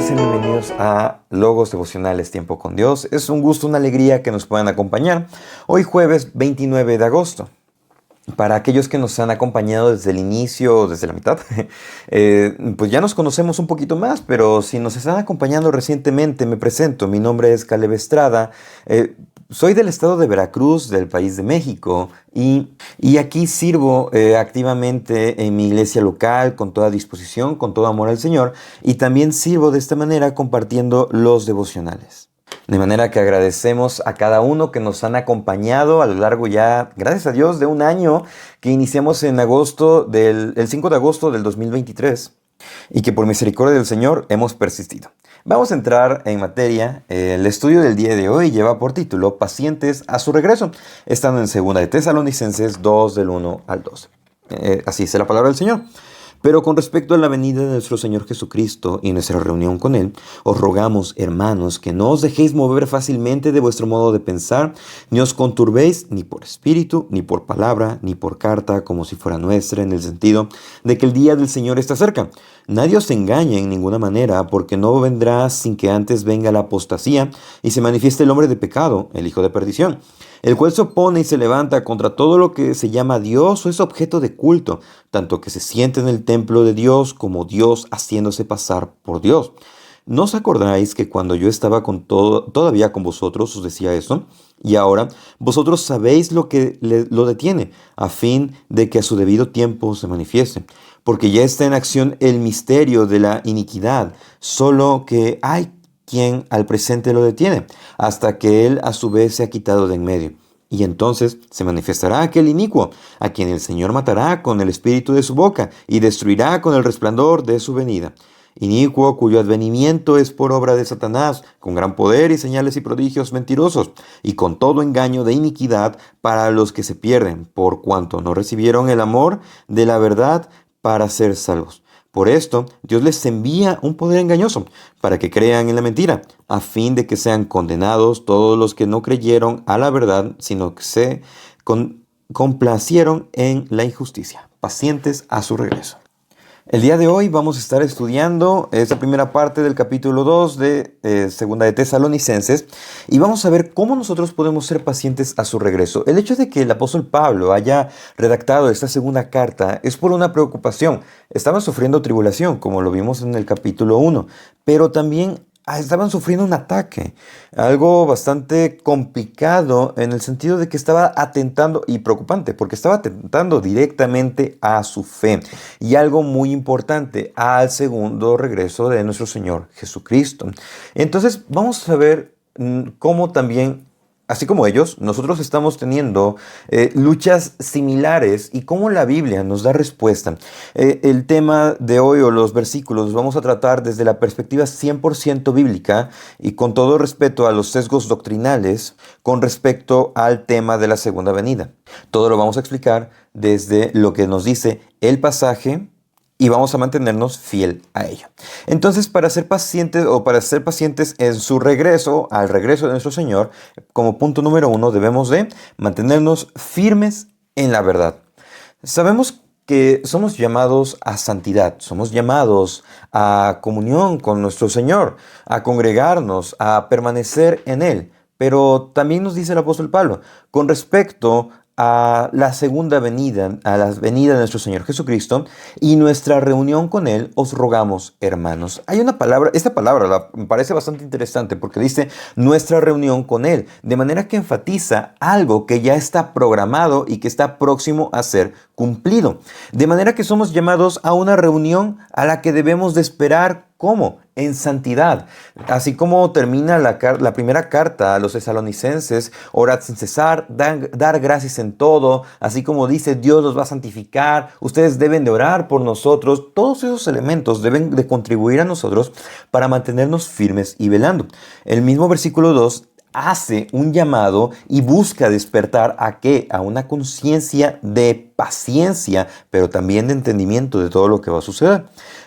tardes, sean bienvenidos a Logos Devocionales Tiempo con Dios. Es un gusto, una alegría que nos puedan acompañar hoy jueves 29 de agosto. Para aquellos que nos han acompañado desde el inicio o desde la mitad, pues ya nos conocemos un poquito más, pero si nos están acompañando recientemente, me presento. Mi nombre es Caleb Estrada, soy del estado de Veracruz, del país de México, y aquí sirvo activamente en mi iglesia local, con toda disposición, con todo amor al Señor, y también sirvo de esta manera compartiendo los devocionales. De manera que agradecemos a cada uno que nos han acompañado a lo largo ya, gracias a Dios, de un año que iniciamos en el 5 de agosto del 2023 y que por misericordia del Señor hemos persistido. Vamos a entrar en materia. El estudio del día de hoy lleva por título Pacientes a su regreso, estando en 2 de Tesalonicenses 2 del 1 al 12. Así dice la palabra del Señor. Pero con respecto a la venida de nuestro Señor Jesucristo y nuestra reunión con Él, os rogamos, hermanos, que no os dejéis mover fácilmente de vuestro modo de pensar, ni os conturbéis ni por espíritu, ni por palabra, ni por carta, como si fuera nuestra, en el sentido de que el día del Señor está cerca. Nadie os engañe en ninguna manera, porque no vendrá sin que antes venga la apostasía y se manifieste el hombre de pecado, el hijo de perdición, el cual se opone y se levanta contra todo lo que se llama Dios o es objeto de culto, tanto que se siente en el templo de Dios como Dios haciéndose pasar por Dios. ¿No os acordáis que cuando yo estaba todavía con vosotros os decía eso? Y ahora vosotros sabéis lo que lo detiene, a fin de que a su debido tiempo se manifieste. Porque ya está en acción el misterio de la iniquidad, solo que hay quien al presente lo detiene, hasta que él a su vez se ha quitado de en medio. Y entonces se manifestará aquel inicuo, a quien el Señor matará con el espíritu de su boca, y destruirá con el resplandor de su venida. Inicuo cuyo advenimiento es por obra de Satanás, con gran poder y señales y prodigios mentirosos, y con todo engaño de iniquidad para los que se pierden, por cuanto no recibieron el amor de la verdad para ser salvos. Por esto, Dios les envía un poder engañoso, para que crean en la mentira, a fin de que sean condenados todos los que no creyeron a la verdad, sino que se complacieron en la injusticia, pacientes a su regreso. El día de hoy vamos a estar estudiando esa primera parte del capítulo 2 de 2 de Tesalonicenses y vamos a ver cómo nosotros podemos ser pacientes a su regreso. El hecho de que el apóstol Pablo haya redactado esta segunda carta es por una preocupación. Estaban sufriendo tribulación, como lo vimos en el capítulo 1, pero también estaban sufriendo un ataque, algo bastante complicado en el sentido de que estaba atentando, y preocupante, porque estaba atentando directamente a su fe, y algo muy importante, al segundo regreso de nuestro Señor Jesucristo. Entonces vamos a ver cómo también, así como ellos, nosotros estamos teniendo luchas similares y cómo la Biblia nos da respuesta. El tema de hoy o los versículos los vamos a tratar desde la perspectiva 100% bíblica y con todo respeto a los sesgos doctrinales con respecto al tema de la segunda venida. Todo lo vamos a explicar desde lo que nos dice el pasaje y vamos a mantenernos fiel a ello. Entonces, para ser pacientes en su regreso, al regreso de nuestro Señor, como punto número 1, debemos de mantenernos firmes en la verdad. Sabemos que somos llamados a santidad, somos llamados a comunión con nuestro Señor, a congregarnos, a permanecer en Él. Pero también nos dice el apóstol Pablo, con respecto a la segunda venida, a la venida de nuestro Señor Jesucristo y nuestra reunión con Él, os rogamos, hermanos. Hay una palabra, esta palabra me parece bastante interesante porque dice nuestra reunión con Él, de manera que enfatiza algo que ya está programado y que está próximo a ser cumplido. De manera que somos llamados a una reunión a la que debemos de esperar. ¿Cómo? En santidad. Así como termina la primera carta a los tesalonicenses, orad sin cesar, dar gracias en todo, así como dice Dios los va a santificar, ustedes deben de orar por nosotros. Todos esos elementos deben de contribuir a nosotros para mantenernos firmes y velando. El mismo versículo 2 hace un llamado y busca despertar ¿a qué? A una conciencia de paciencia, pero también de entendimiento de todo lo que va a suceder.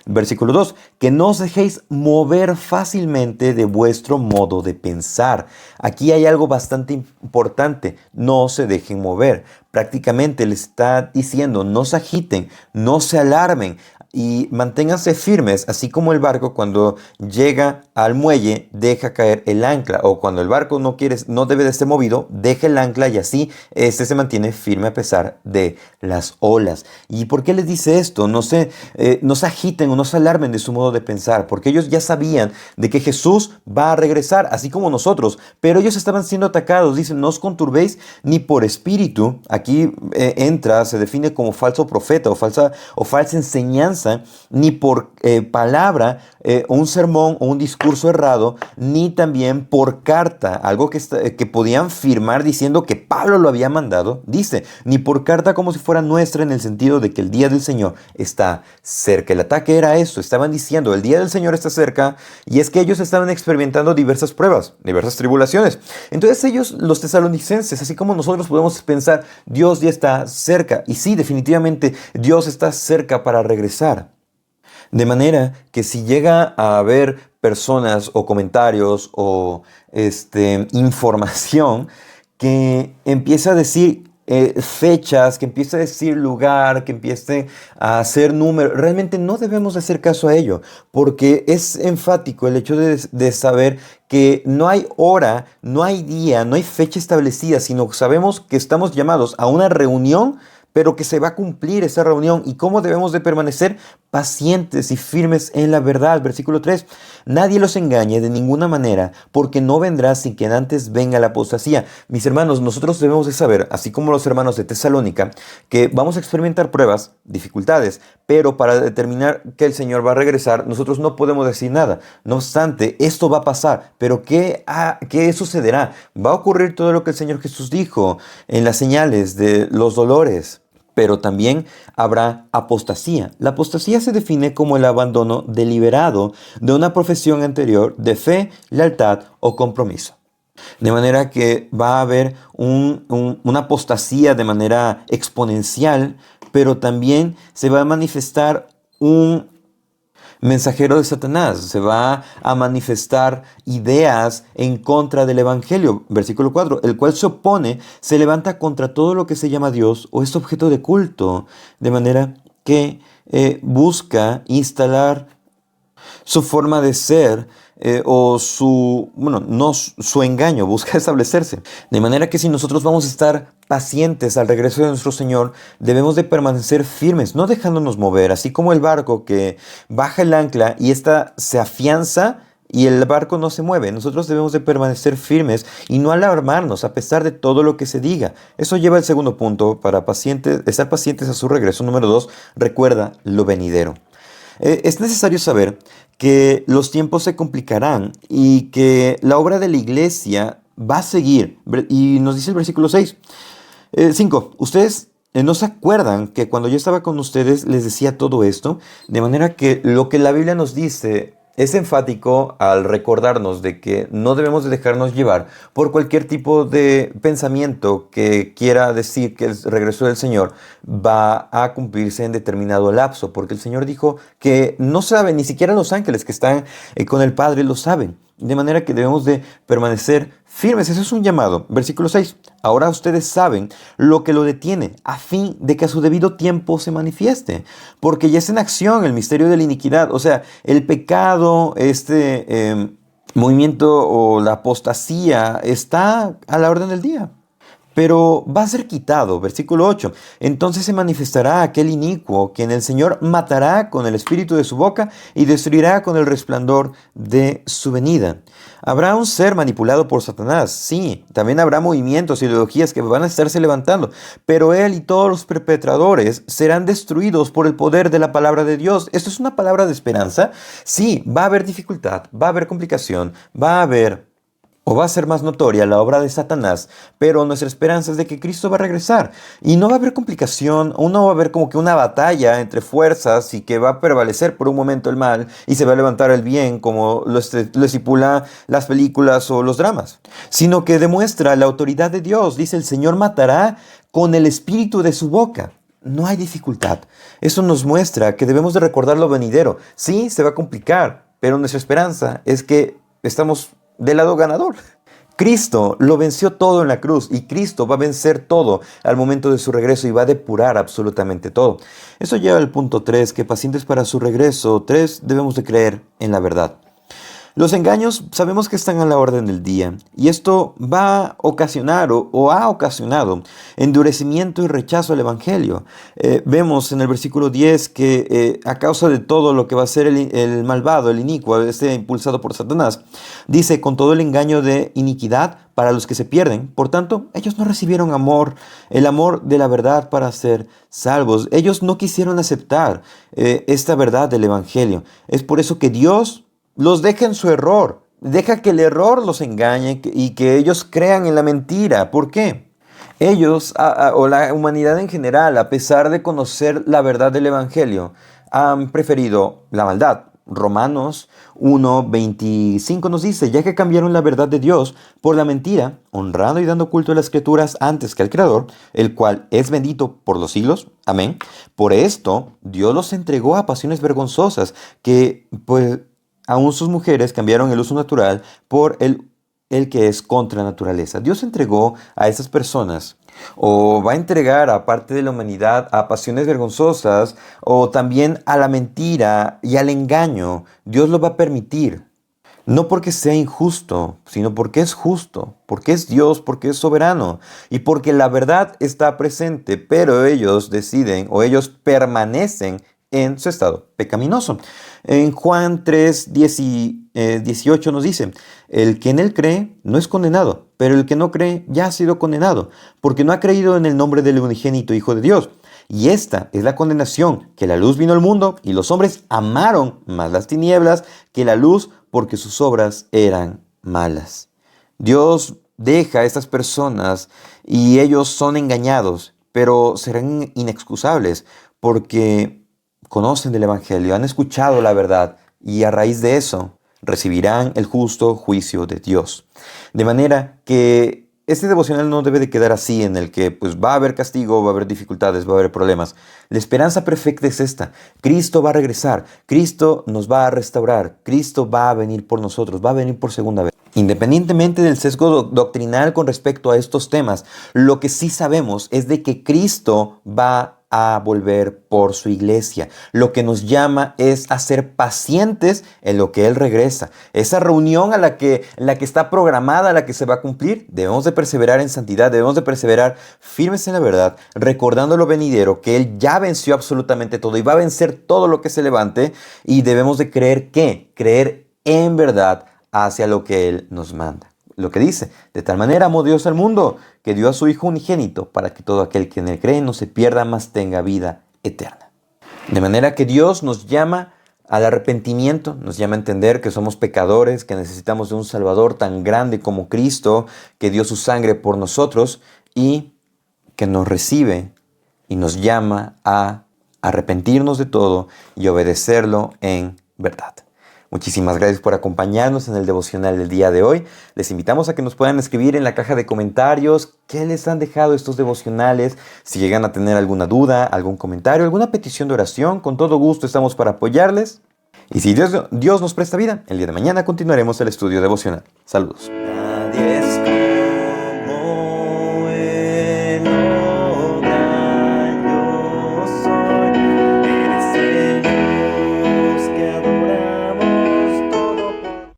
Versículo 2, que no os dejéis mover fácilmente de vuestro modo de pensar. Aquí hay algo bastante importante, no se dejen mover. Prácticamente les está diciendo, no se agiten, no se alarmen y manténganse firmes, así como el barco cuando llega al muelle deja caer el ancla, o cuando el barco no debe de ser movido, deja el ancla y así este se mantiene firme a pesar de las olas. ¿Y por qué les dice esto? No se agiten o no se alarmen de su modo de pensar, porque ellos ya sabían de que Jesús va a regresar, así como nosotros, pero ellos estaban siendo atacados. Dicen, no os conturbéis ni por espíritu. Aquí se define como falso profeta o falsa enseñanza, ni por palabra, un sermón o un discurso errado, ni también por carta, algo que podían firmar diciendo que Pablo lo había mandado. Dice, ni por carta como si fuera nuestra, en el sentido de que el día del Señor está cerca. El ataque era eso, estaban diciendo, el día del Señor está cerca, y es que ellos estaban experimentando diversas pruebas, diversas tribulaciones. Entonces ellos, los tesalonicenses, así como nosotros podemos pensar, Dios ya está cerca, y sí, definitivamente Dios está cerca para regresar. De manera que si llega a haber personas o comentarios o información que empieza a decir fechas, que empiece a decir lugar, que empiece a hacer números, realmente no debemos de hacer caso a ello, porque es enfático el hecho de saber que no hay hora, no hay día, no hay fecha establecida, sino que sabemos que estamos llamados a una reunión, pero que se va a cumplir esa reunión. ¿Y cómo debemos de permanecer? Pacientes y firmes en la verdad. Versículo 3. Nadie los engañe de ninguna manera, porque no vendrá sin que antes venga la apostasía. Mis hermanos, nosotros debemos de saber, así como los hermanos de Tesalónica, que vamos a experimentar pruebas, dificultades, pero para determinar que el Señor va a regresar, nosotros no podemos decir nada. No obstante, esto va a pasar. Pero ¿qué sucederá? Va a ocurrir todo lo que el Señor Jesús dijo en las señales de los dolores. Pero también habrá apostasía. La apostasía se define como el abandono deliberado de una profesión anterior de fe, lealtad o compromiso. De manera que va a haber una apostasía de manera exponencial, pero también se va a manifestar un mensajero de Satanás, se va a manifestar ideas en contra del Evangelio. Versículo 4, el cual se levanta contra todo lo que se llama Dios o es objeto de culto, de manera que busca instalar su forma de ser o su engaño, busca establecerse. De manera que si nosotros vamos a estar pacientes al regreso de nuestro Señor, debemos de permanecer firmes, no dejándonos mover, así como el barco que baja el ancla y ésta se afianza y el barco no se mueve. Nosotros debemos de permanecer firmes y no alarmarnos a pesar de todo lo que se diga. Eso lleva al segundo punto, para estar pacientes a su regreso. Número 2, recuerda lo venidero. Es necesario saber que los tiempos se complicarán y que la obra de la iglesia va a seguir. Y nos dice el versículo 5. Ustedes no se acuerdan que cuando yo estaba con ustedes les decía todo esto. De manera que lo que la Biblia nos dice es enfático al recordarnos de que no debemos de dejarnos llevar por cualquier tipo de pensamiento que quiera decir que el regreso del Señor va a cumplirse en determinado lapso, porque el Señor dijo que no saben, ni siquiera los ángeles que están con el Padre lo saben. De manera que debemos de permanecer firmes. Eso es un llamado. Versículo 6. Ahora ustedes saben lo que lo detiene, a fin de que a su debido tiempo se manifieste. Porque ya está en acción el misterio de la iniquidad. O sea, el pecado, movimiento o la apostasía está a la orden del día. Pero va a ser quitado. Versículo 8. Entonces se manifestará aquel inicuo, quien el Señor matará con el espíritu de su boca y destruirá con el resplandor de su venida. Habrá un ser manipulado por Satanás, sí. También habrá movimientos, ideologías que van a estarse levantando. Pero él y todos los perpetradores serán destruidos por el poder de la palabra de Dios. ¿Esto es una palabra de esperanza? Sí, va a haber dificultad, va a haber complicación, va a ser más notoria la obra de Satanás, pero nuestra esperanza es de que Cristo va a regresar y no va a haber complicación, o no va a haber como que una batalla entre fuerzas y que va a prevalecer por un momento el mal y se va a levantar el bien como lo estipula las películas o los dramas, sino que demuestra la autoridad de Dios. Dice, el Señor matará con el espíritu de su boca. no hay dificultad. Eso nos muestra que debemos de recordar lo venidero. Sí, se va a complicar, pero nuestra esperanza es que estamos del lado ganador. Cristo lo venció todo en la cruz y Cristo va a vencer todo al momento de su regreso y va a depurar absolutamente todo. Eso lleva al punto 3, que pacientes para su regreso. 3, debemos de creer en la verdad. Los engaños sabemos que están a la orden del día y esto va a ocasionar o ha ocasionado endurecimiento y rechazo al Evangelio. Vemos en el versículo 10 que a causa de todo lo que va a ser el malvado, el inicuo, impulsado por Satanás, dice con todo el engaño de iniquidad para los que se pierden. Por tanto, ellos no recibieron el amor de la verdad para ser salvos. Ellos no quisieron aceptar esta verdad del Evangelio. Es por eso que Dios los deja en su error, deja que el error los engañe y que ellos crean en la mentira. ¿Por qué? Ellos, o la humanidad en general, a pesar de conocer la verdad del Evangelio, han preferido la maldad. Romanos 1:25 nos dice, ya que cambiaron la verdad de Dios por la mentira, honrando y dando culto a las Escrituras antes que al Creador, el cual es bendito por los siglos. Amén. Por esto, Dios los entregó a pasiones vergonzosas que, pues, aún sus mujeres cambiaron el uso natural por el que es contra naturaleza. Dios entregó a esas personas, o va a entregar a parte de la humanidad, a pasiones vergonzosas, o también a la mentira y al engaño. Dios lo va a permitir. No porque sea injusto, sino porque es justo, porque es Dios, porque es soberano y porque la verdad está presente, pero ellos deciden o ellos permanecen en su estado pecaminoso. En Juan 3:18 nos dice, el que en él cree no es condenado, pero el que no cree ya ha sido condenado, porque no ha creído en el nombre del unigénito Hijo de Dios. Y esta es la condenación, que la luz vino al mundo y los hombres amaron más las tinieblas que la luz porque sus obras eran malas. Dios deja a estas personas y ellos son engañados, pero serán inexcusables porque conocen del Evangelio, han escuchado la verdad y a raíz de eso recibirán el justo juicio de Dios. De manera que este devocional no debe de quedar así, en el que pues va a haber castigo, va a haber dificultades, va a haber problemas. La esperanza perfecta es esta. Cristo va a regresar, Cristo nos va a restaurar, Cristo va a venir por nosotros, va a venir por segunda vez. Independientemente del sesgo doctrinal con respecto a estos temas, lo que sí sabemos es de que Cristo va a volver por su iglesia. Lo que nos llama es a ser pacientes en lo que Él regresa. Esa reunión a la que está programada, a la que se va a cumplir, debemos de perseverar en santidad, debemos de perseverar firmes en la verdad, recordando lo venidero, que Él ya venció absolutamente todo y va a vencer todo lo que se levante, y debemos de creer en verdad hacia lo que Él nos manda. Lo que dice, de tal manera amó Dios al mundo, que dio a su Hijo unigénito, para que todo aquel que en él cree no se pierda, mas tenga vida eterna. De manera que Dios nos llama al arrepentimiento, nos llama a entender que somos pecadores, que necesitamos de un Salvador tan grande como Cristo, que dio su sangre por nosotros y que nos recibe y nos llama a arrepentirnos de todo y obedecerlo en verdad. Muchísimas gracias por acompañarnos en el devocional del día de hoy. Les invitamos a que nos puedan escribir en la caja de comentarios qué les han dejado estos devocionales. Si llegan a tener alguna duda, algún comentario, alguna petición de oración, con todo gusto estamos para apoyarles. Y si Dios nos presta vida, el día de mañana continuaremos el estudio devocional. Saludos.